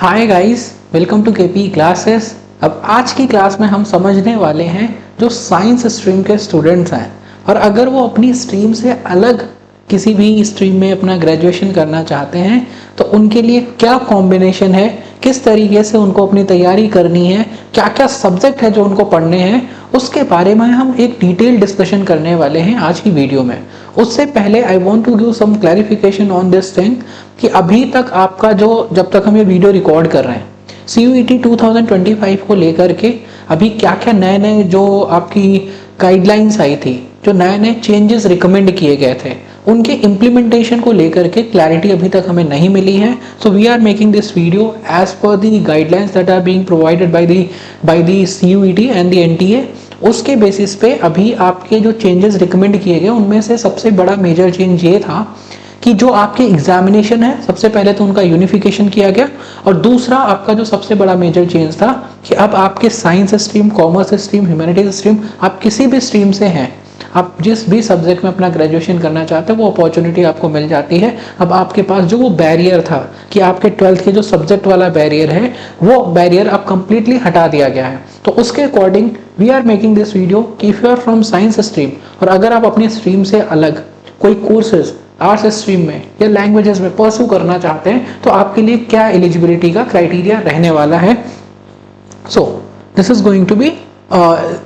Hi guys, welcome to KP classes. अब आज की क्लास में हम समझने वाले हैं जो साइंस स्ट्रीम के स्टूडेंट्स हैं और अगर वो अपनी स्ट्रीम से अलग किसी भी स्ट्रीम में अपना ग्रेजुएशन करना चाहते हैं तो उनके लिए क्या कॉम्बिनेशन है, किस तरीके से उनको अपनी तैयारी करनी है, क्या क्या सब्जेक्ट है जो उनको पढ़ने हैं, उसके बारे में हम एक डिटेल डिस्कशन करने वाले हैं आज की वीडियो में। उससे पहले I want to give some clarification on this thing कि अभी तक आपका जो जब तक हम ये वीडियो रिकॉर्ड कर रहे हैं CUET 2025 को लेकर के अभी क्या क्या नए नए जो आपकी गाइडलाइंस आई थी, जो नए नए चेंजेस रिकमेंड किए गए थे, उनके इम्प्लीमेंटेशन को लेकर के क्लैरिटी अभी तक हमें नहीं मिली है। So we are making this video as per the guidelines that are being provided by the CUET and the NTA। उसके बेसिस पे अभी आपके जो चेंजेस रिकमेंड किए गए उनमें से सबसे बड़ा मेजर चेंज ये था कि जो आपके एग्जामिनेशन है, सबसे पहले तो उनका यूनिफिकेशन किया गया और दूसरा आपका जो सबसे बड़ा मेजर चेंज था कि अब आपके science stream, commerce stream, humanities stream, आप किसी भी स्ट्रीम से हैं, आप जिस भी सब्जेक्ट में अपना ग्रेजुएशन करना चाहते हैं वो अपॉर्चुनिटी आपको मिल जाती है। अब आपके पास जो वो बैरियर था कि आपके 12th के जो सब्जेक्ट वाला बैरियर है वो बैरियर अब कंप्लीटली हटा दिया गया है। तो उसके according we are making this video कि if you are from science stream और अगर आप अपनी स्ट्रीम से अलग कोई कोर्सेज आर्ट्स स्ट्रीम में या लैंग्वेजेस में परस्यू करना चाहते हैं तो आपके लिए क्या एलिजिबिलिटी का क्राइटेरिया रहने वाला है। So this is going to be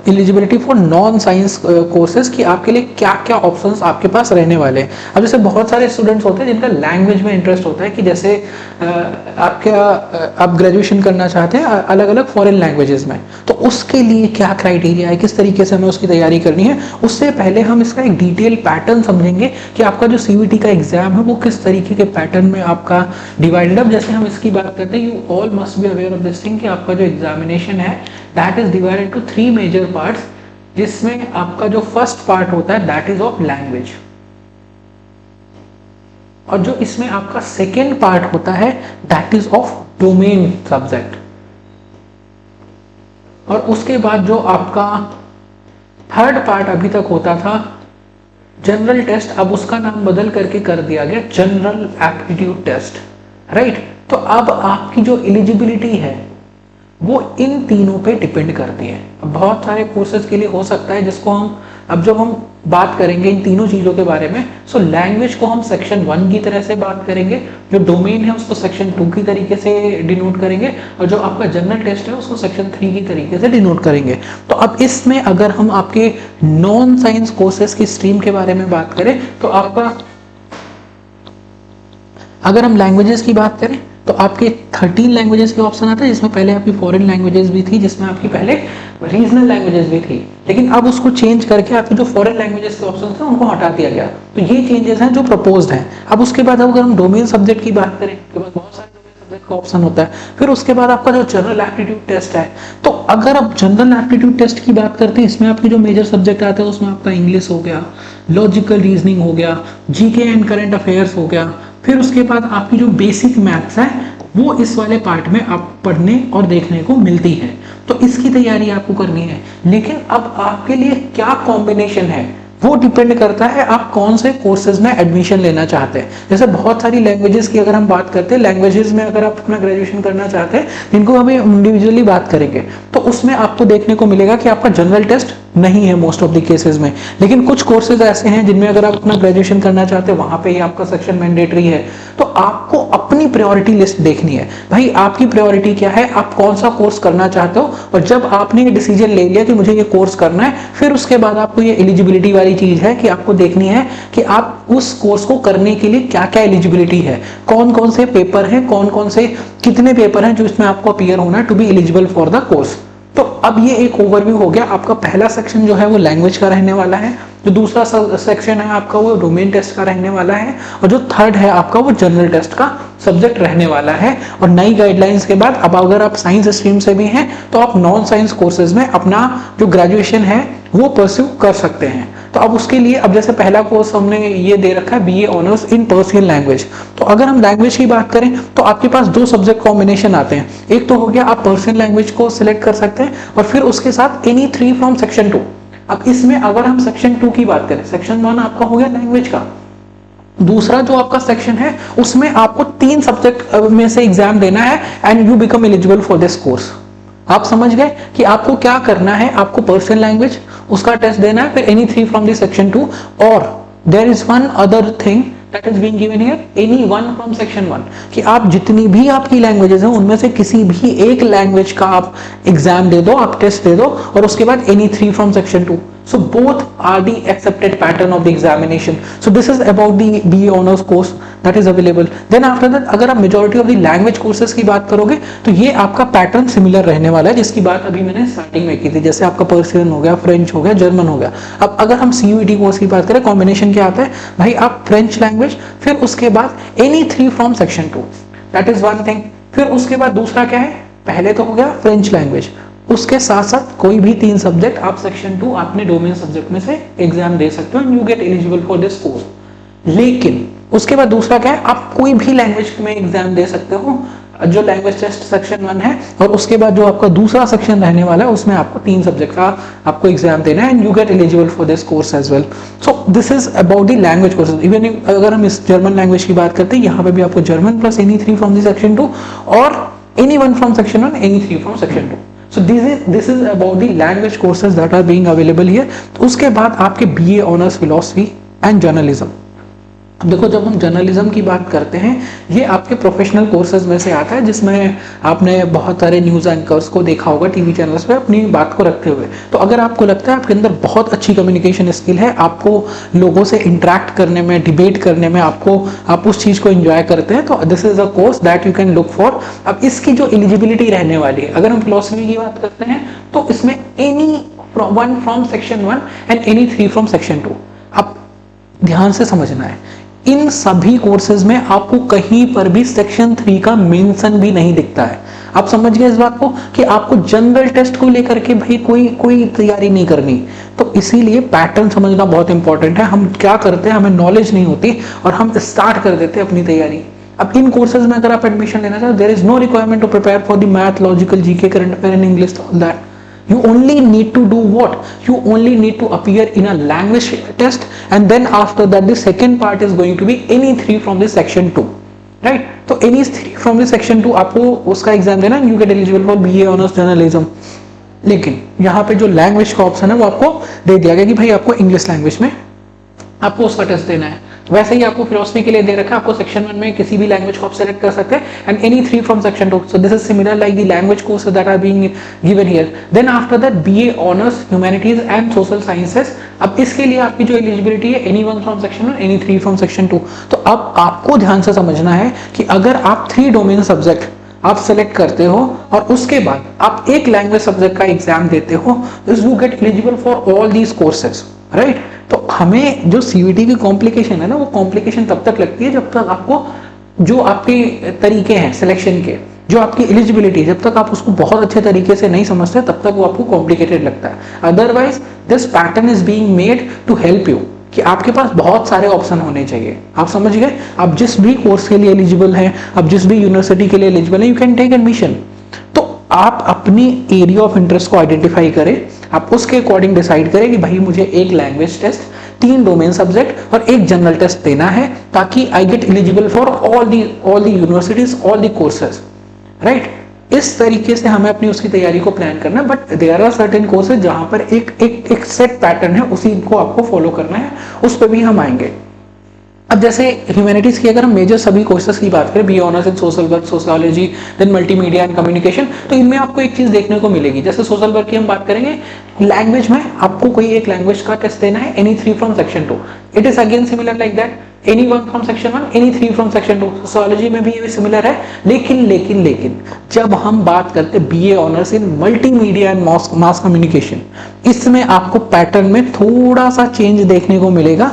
eligibility for non science courses कि आपके लिए क्या क्या ऑप्शंस आपके पास रहने वाले हैं। अब जैसे बहुत सारे स्टूडेंट्स होते हैं जिनका लैंग्वेज में इंटरेस्ट होता है कि जैसे आप ग्रेजुएशन करना चाहते हैं अलग अलग फॉरेन लैंग्वेजेस में, तो उसके लिए क्या क्राइटेरिया है, किस तरीके से हमें उसकी तैयारी करनी है। उससे पहले हम इसका एक डिटेल पैटर्न समझेंगे कि आपका जो CUET का एग्जाम है वो किस तरीके के पैटर्न में आपका डिवाइडेड। अब जैसे हम इसकी बात करते हैं, you all must be aware of this thing कि आपका जो एग्जामिनेशन है that is divided to 3 major parts, जिसमें आपका जो फर्स्ट पार्ट होता है दैट इज ऑफ लैंग्वेज और जो इसमें आपका सेकेंड पार्ट होता है that is of domain subject. और उसके बाद जो आपका थर्ड पार्ट अभी तक होता था जनरल टेस्ट, अब उसका नाम बदल करके कर दिया गया जनरल एप्टीट्यूड टेस्ट, राइट। तो अब आपकी जो एलिजिबिलिटी है वो इन तीनों पे डिपेंड करती है। अब बहुत सारे कोर्सेज के लिए हो सकता है जिसको हम अब जब हम बात करेंगे इन तीनों चीज़ों के बारे में, सो लैंग्वेज को हम सेक्शन 1 की तरह से बात करेंगे, जो डोमेन है उसको सेक्शन 2 की तरीके से डिनोट करेंगे और जो आपका जनरल टेस्ट है उसको सेक्शन 3 की तरीके से डिनोट करेंगे। तो अब इसमें अगर हम आपके नॉन साइंस कोर्सेज की स्ट्रीम के बारे में बात करें तो आपका, अगर हम लैंग्वेजेस की बात करें तो आपके 13 लैंग्वेजेस के ऑप्शन आता है, जिसमें पहले आपकी फॉरेन लैंग्वेजेस भी थी, जिसमें आपकी पहले रीजनल लैंग्वेजेस भी थी, लेकिन अब उसको चेंज करके आपके जो फॉरेन लैंग्वेजेस के ऑप्शन थे उनको हटा दिया गया। तो ये चेंजेस हैं जो प्रपोज्ड हैं। अब उसके बाद अगर हम डोमेन सब्जेक्ट की बात करें, उसके बाद बहुत सारे डोमेन सब्जेक्ट का ऑप्शन होता है। फिर उसके बाद आपका जो जनरल एप्टीट्यूड टेस्ट है, तो अगर आप जनरल एप्टीट्यूड टेस्ट की बात करते हैं, इसमें आपके जो मेजर सब्जेक्ट आते हैं उसमें आपका इंग्लिश हो गया, लॉजिकल रीजनिंग हो गया, GK एंड करंट अफेयर्स हो गया। फिर उसके बाद आपकी जो बेसिक मैथ्स है वो इस वाले पार्ट में आप पढ़ने और देखने को मिलती है, तो इसकी तैयारी आपको करनी है। लेकिन अब आपके लिए क्या कॉम्बिनेशन है वो डिपेंड करता है आप कौन से कोर्सेज में एडमिशन लेना चाहते हैं। जैसे बहुत सारी लैंग्वेजेस की अगर हम बात करते हैं, लैंग्वेजेस में अगर आप अपना ग्रेजुएशन करना चाहते हैं, जिनको हम इंडिविजुअली बात करेंगे, तो उसमें आपको देखने को मिलेगा कि आपका जनरल टेस्ट नहीं है मोस्ट ऑफ द केसेस में। लेकिन कुछ कोर्सेज ऐसे हैं जिनमें अगर आप अपना ग्रेजुएशन करना चाहते हैं वहां पे ही आपका सेक्शन मैंडेटरी है। तो आपको अपनी प्रायोरिटी लिस्ट देखनी है, भाई आपकी प्रायोरिटी क्या है, आप कौन सा कोर्स करना चाहते हो। और जब आपने ये डिसीजन ले लिया कि मुझे ये कोर्स करना है, फिर उसके बाद आपको ये एलिजिबिलिटी वाली चीज है कि आपको देखनी है कि आप उस कोर्स को करने के लिए क्या क्या एलिजिबिलिटी है, कौन कौन से पेपर हैं, कौन कौन से कितने पेपर हैं जो इसमें आपको अपीयर होना है to be eligible for the course. तो अब ये एक ओवरव्यू हो गया। आपका पहला सेक्शन जो है वो लैंग्वेज का रहने वाला है, जो दूसरा सेक्शन है आपका वो डोमेन टेस्ट का रहने वाला है, और जो थर्ड है आपका वो जनरल टेस्ट का सब्जेक्ट रहने वाला है। और नई गाइडलाइंस के बाद अब अगर आप साइंस स्ट्रीम से भी हैं तो आप नॉन साइंस कोर्सेज में अपना जो ग्रेजुएशन है वो परस्यू कर सकते हैं। तो अब उसके लिए, अब जैसे पहला कोर्स हमने ये दे रखा है BA honours in Persian language, तो अगर हम लैंग्वेज की बात करें तो आपके पास 2 सब्जेक्ट कॉम्बिनेशन आते हैं। एक तो हो गया आप पर्शियन लैंग्वेज को सिलेक्ट कर सकते हैं और फिर उसके साथ एनी 3 फ्रॉम सेक्शन 2। अब इसमें अगर हम सेक्शन 2 की बात करें, सेक्शन 1 आपका हो गया लैंग्वेज का, दूसरा जो आपका सेक्शन है उसमें आपको 3 सब्जेक्ट में से एग्जाम देना है and you become eligible for this course. आप समझ गए कि आपको क्या करना है, आपको पर्शियन लैंग्वेज उसका टेस्ट देना है, फिर एनी 3 फ्रॉम द सेक्शन 2, और there is one other thing that is being given here, any one from section 1, कि आप जितनी भी आपकी लैंग्वेजेस हैं उनमें से किसी भी एक लैंग्वेज का आप एग्जाम दे दो, आप टेस्ट दे दो, और उसके बाद any 3 from section 2. So both are the accepted pattern of the examination. So this is about the BA honors course that is available. Then after that अगर आप majority of the language courses की बात करोगे तो ये आपका pattern similar रहने वाला है, जिसकी बात अभी मैंने स्टार्टिंग में की थी, जैसे आपका पर्शियन हो गया, फ्रेंच हो गया, जर्मन हो गया. अब अगर हम CUET कोर्स की बात करें, कॉम्बिनेशन क्या आता है भाई, आप फ्रेंच लैंग्वेज, फिर उसके बाद any 3 from section 2, that is one thing. फिर उसके बाद दूसरा क्या है, पहले तो हो गया फ्रेंच लैंग्वेज, उसके साथ साथ कोई भी 3 सब्जेक्ट आप सेक्शन 2 अपने डोमेन सब्जेक्ट में से एग्जाम दे सकते हो and you get eligible for this course. लेकिन उसके बाद दूसरा क्या है, आप कोई भी लैंग्वेज में एग्जाम दे सकते हो, जो लैंग्वेज टेस्ट सेक्शन 1 है, और उसके बाद जो आपका दूसरा सेक्शन रहने वाला है उसमें आपको 3 सब्जेक्ट का आपको एग्जाम देना है and you get eligible for this course as well. So this is about the language courses. Even अगर हम इस जर्मन लैंग्वेज की बात करते हैं, यहाँ पे भी आपको German plus any 3 from the section 2 और any 1 from section 1, any 3 from section 2. So this is about the language courses that are being available here. तो उसके बाद आपके BA honours philosophy and journalism. अब देखो, जब हम जर्नलिज्म की बात करते हैं, ये आपके प्रोफेशनल कोर्सेज में से आता है, जिसमें आपने बहुत सारे न्यूज़ एंकर्स को देखा होगा टीवी चैनल्स पे अपनी बात को रखते हुए. तो अगर आपको लगता है आपके अंदर बहुत अच्छी कम्युनिकेशन स्किल है, आपको लोगों से इंटरेक्ट करने में, डिबेट करने में, आप उस चीज़ को एंजॉय करते हैं, तो this is a course that you can look for. अब इसकी जो एलिजिबिलिटी रहने वाली है, अगर हम फिलॉसफी की बात करते हैं तो इसमें any 1 from section 1 and any 3 from section 2. अब ध्यान से समझना है, इन सभी कोर्सेज में आपको कहीं पर भी सेक्शन 3 का मेंशन भी नहीं दिखता है. आप समझ गए इस बात को कि आपको जनरल टेस्ट को लेकर के भाई कोई तैयारी नहीं करनी. तो इसीलिए पैटर्न समझना बहुत इंपॉर्टेंट है. हम क्या करते हैं, हमें नॉलेज नहीं होती और हम स्टार्ट कर देते हैं अपनी तैयारी. अब इन कोर्सेज में अगर आप एडमिशन लेना चाहो, there is no requirement to prepare for the math, logical, GK, current affair and English, all that. You only need to do what? You only need to appear in a language test, and then after that the second part is going to be any 3 from the section 2, right? तो any 3 from the section 2 आपको उसका exam देना, you get eligible for BA honours journalism. लेकिन यहाँ पे जो language का option है वो आपको दे दिया गया कि भाई आपको इंग्लिश लैंग्वेज में आपको उसका टेस्ट देना है. वैसे ही आपको फिलोसफी के लिए दे रखा है, आपको सेक्शन 1 में किसी भी लैंग्वेज को आप सेलेक्ट कर सकते हैं and any 3 from section 2. So this is similar like the language courses that are being given here. Then after that BA honours humanities and social sciences. अब इसके लिए आपकी जो एलिजिबिलिटी है, any 1 from section 1, any 3 from section 2. तो अब आपको ध्यान से समझना है कि अगर आप 3 डोमेन सब्जेक्ट आप सेलेक्ट करते हो और उसके बाद आप एक लैंग्वेज सब्जेक्ट का एग्जाम देते हो, you get eligible for all these courses, right? तो हमें जो CUET की कॉम्प्लिकेशन है ना, वो कॉम्प्लिकेशन तब तक लगती है जब तक आपको जो आपके तरीके हैं सिलेक्शन के, जो आपकी एलिजिबिलिटी, जब तक आप उसको बहुत अच्छे तरीके से नहीं समझते तब तक वो आपको कॉम्प्लिकेटेड लगता है. Otherwise this pattern is being made to help you कि आपके पास बहुत सारे ऑप्शन होने चाहिए. आप समझ गए? आप जिस भी कोर्स के लिए एलिजिबल हैं, आप जिस भी यूनिवर्सिटी के लिए एलिजिबल है, यू कैन टेक एडमिशन. तो आप अपनी एरिया ऑफ इंटरेस्ट को आइडेंटिफाई करें, आप उसके अकॉर्डिंग डिसाइड करें कि भाई मुझे एक लैंग्वेज टेस्ट, 3 डोमेन सब्जेक्ट और एक जनरल टेस्ट देना है, ताकि I get eligible for all the universities, all the courses, right? इस तरीके से हमें अपनी उसकी तैयारी को प्लान करना है. But there are certain courses जहां पर एक सेट पैटर्न है, उसी को आपको फॉलो करना है. उस पर भी हम आएंगे. अब जैसे ह्यूमैनिटीज की अगर हम मेजर सभी कोर्सेज की बात करें, BA honours in social work, sociology, then multimedia and communication, तो इनमें आपको एक चीज देखने को मिलेगी. जैसे सोशल वर्क की हम बात करेंगे, लैंग्वेज में आपको कोई एक लैंग्वेज का टेस्ट देना है, any 3 from section 2. It is again similar like that, any 1 from section 1, any 3 from section 2. Sociology में भी ये सिमिलर है. लेकिन जब हम बात करते हैं BA honours in multimedia and mass communication, इसमें आपको पैटर्न में थोड़ा सा चेंज देखने को मिलेगा.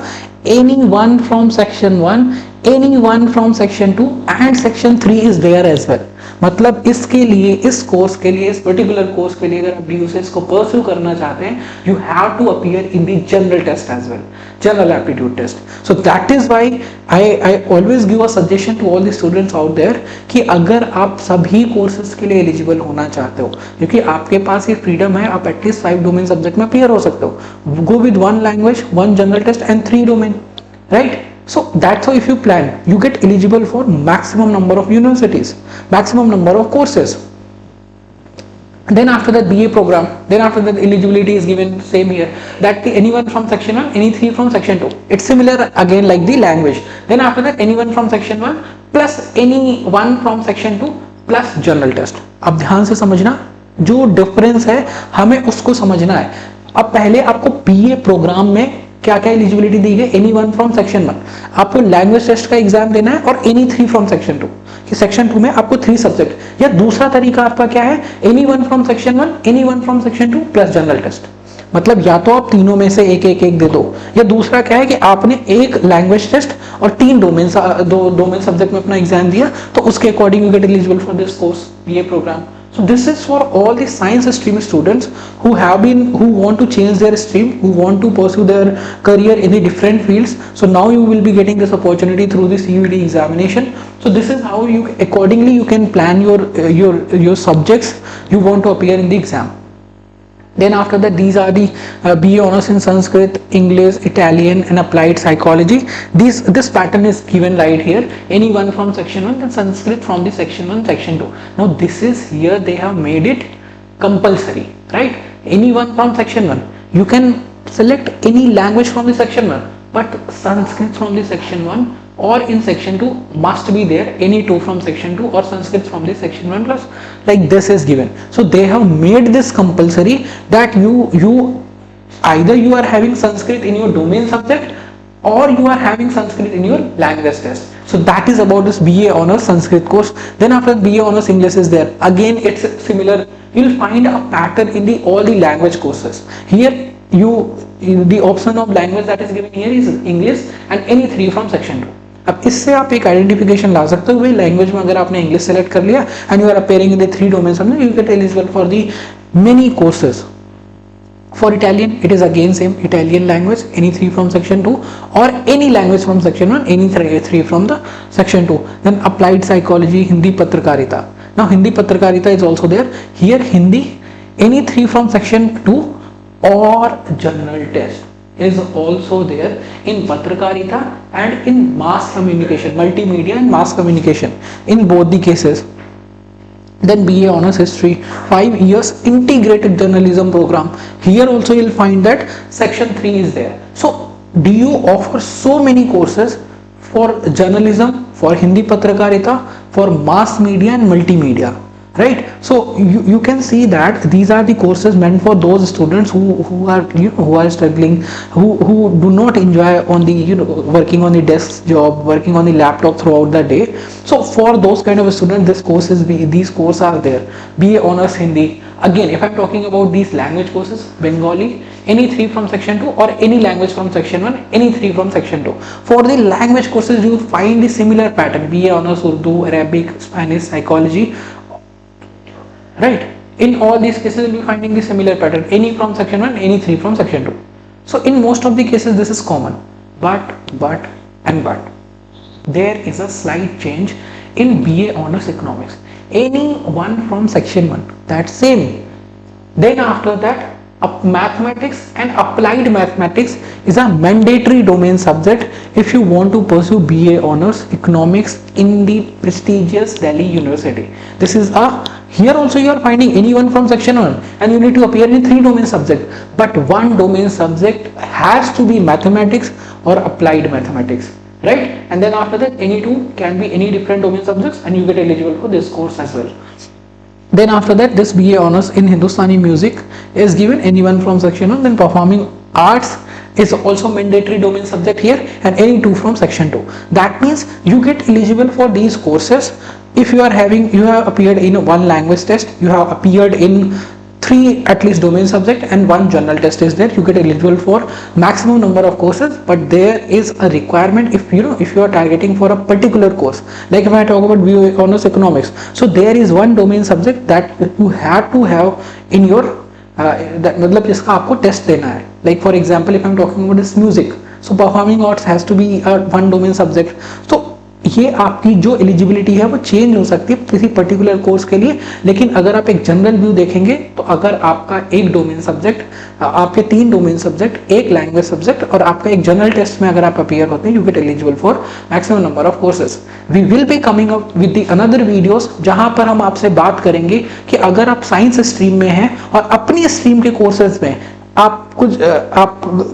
Any 1 from section 1, any 1 from section 2 and section 3 is there as well. मतलब इसके लिए, इस कोर्स के लिए, इस पर्टिकुलर कोर्स के लिए अगर आप DUCS को परस्यू करना चाहते हैं, you have to appear in the general test as well, general aptitude test. So that is why I always give a suggestion to all the students out there कि अगर आप सभी कोर्सेज के लिए एलिजिबल होना चाहते हो, क्योंकि आपके पास ये फ्रीडम है, आप एटलीस्ट 5 डोमेन सब्जेक्ट में अपीयर हो सकते हो. Go with 1 language, 1 general test and 3 domain, right? So that's how if you plan, you get eligible for maximum number of universities, maximum number of courses. Then after that BA program, then after that eligibility is given same here, that anyone from section 1, any 3 from section 2. It's similar again like the language. Then after that anyone from section 1 plus any one from section 2 plus general test. अब ध्यान से समझना, जो difference है हमें उसको समझना है. अब पहले आपको बीए प्रोग्राम में क्या क्या एलिजिबिलिटी दी गई, एनी वन फ्रॉम सेक्शन 1, आपको लैंग्वेज टेस्ट का एग्जाम देना है, और एनी 3 फ्रॉम सेक्शन 2, कि सेक्शन 2 में आपको 3 सब्जेक्ट. या दूसरा तरीका आपका क्या है, any one from section 1, any one from section 2 plus general test. मतलब या तो आप तीनों में से एक एक एक दे दो, या दूसरा क्या है कि आपने एक लैंग्वेज टेस्ट और 3 डोमेन सब्जेक्ट में अपना एग्जाम दिया, तो उसके according you get eligible for this course BA program. So this is for all the science stream students who want to change their stream, who want to pursue their career in the different fields. So now you will be getting this opportunity through the CUET examination. So this is how you accordingly you can plan your subjects you want to appear in the exam. Then after that, these are the BA honors in Sanskrit, English, Italian and applied psychology. This pattern is given right here. Anyone from section 1, then Sanskrit from the section 1, section 2. Now this is here they have made it compulsory, right? Anyone from section 1, you can select any language from the section 1, but Sanskrit from the section 1 or in section 2 must be there, any 2 from section 2 or Sanskrit from the section 1 plus, like this is given. So they have made this compulsory that you either you are having Sanskrit in your domain subject or you are having Sanskrit in your language test. So that is about this BA honors Sanskrit course. Then after BA honors English is there, again it's similar. You will find a pattern in the all the language courses. Here the option of language that is given here is English and any 3 from section 2. अब इससे आप एक identification ला सकते हो, भाई language में अगर आपने इंग्लिश सेलेक्ट कर लिया and you are appearing in the 3 domains, you get eligible for the many courses. For Italian it is again same, Italian language any 3 from section 2 और any language from section 1, any 3 from the section 2. Then applied psychology, Hindi पत्रकारिता. Now Hindi पत्रकारिता is also there. Here Hindi any 3 from section 2 or general test is also there in Patrakarita and in mass communication, multimedia and mass communication, in both the cases. Then BA honors history, 5 years integrated journalism program. Here also you'll find that section 3 is there. So do you offer so many courses for journalism, for Hindi Patrakarita, for mass media and multimedia, right? So you can see that these are the courses meant for those students who are struggling, who do not enjoy on the working on the desk job, working on the laptop throughout the day. So for those kind of students, these courses are there. BA honors Hindi. Again, if I'm talking about these language courses, Bengali, any 3 from section 2 or any language from section 1, any 3 from section 2. For the language courses, you find the similar pattern. BA honors Urdu, Arabic, Spanish, psychology. Right, in all these cases you will be finding the similar pattern, any from section 1, any 3 from section 2. So in most of the cases this is common, but there is a slight change in BA honors economics. Any one from section 1, that's same. Then after that mathematics and applied mathematics is a mandatory domain subject if you want to pursue BA honors economics in the prestigious Delhi University. This is here also you are finding anyone from section 1 and you need to appear in 3 domain subject, but one domain subject has to be mathematics or applied mathematics, right? And then after that any 2 can be any different domain subjects and you get eligible for this course as well. Then after that this BA honors in Hindustani music is given, anyone from section 1. Then performing arts is also mandatory domain subject here and any 2 from section 2. That means you get eligible for these courses if you have appeared in 1 language test, you have appeared in 3 at least domain subject and 1 general test is there. You get eligible for maximum number of courses, but there is a requirement if you are targeting for a particular course. Like if I talk about BA honors economics, so there is 1 domain subject that you have to have in your that मतलब जिसका आपको test देना है. Like for example if I'm talking about this music, so performing arts has to be a 1 domain subject. So ये आपकी जो एलिजिबिलिटी है वो चेंज हो सकती है किसी पर्टिकुलर कोर्स के लिए, लेकिन अगर आप एक जनरल व्यू देखेंगे तो अगर आपका एक डोमेन सब्जेक्ट, आपके 3 डोमेन सब्जेक्ट, एक लैंग्वेज सब्जेक्ट और आपका एक जनरल टेस्ट में अगर आप अपीयर होते हैं, you get eligible for maximum number of courses. We will be coming up with the another videos जहां पर हम आपसे बात करेंगे कि अगर आप साइंस स्ट्रीम में हैं और अपनी स्ट्रीम के कोर्सेज में आप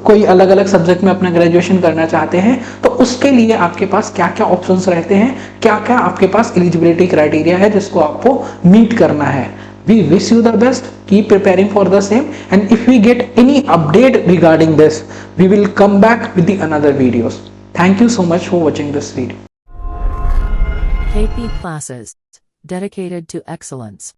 कोई अलग अलग सब्जेक्ट में अपना ग्रेजुएशन करना चाहते हैं तो उसके लिए आपके पास क्या क्या ऑप्शंस रहते हैं, क्या क्या आपके पास एलिजिबिलिटी क्राइटेरिया है जिसको आपको मीट करना है। We wish you the best, keep preparing for the same, and if we get any update regarding this, we will come back with the another videos. Thank you so much for watching this video. KP Classes. Dedicated to excellence.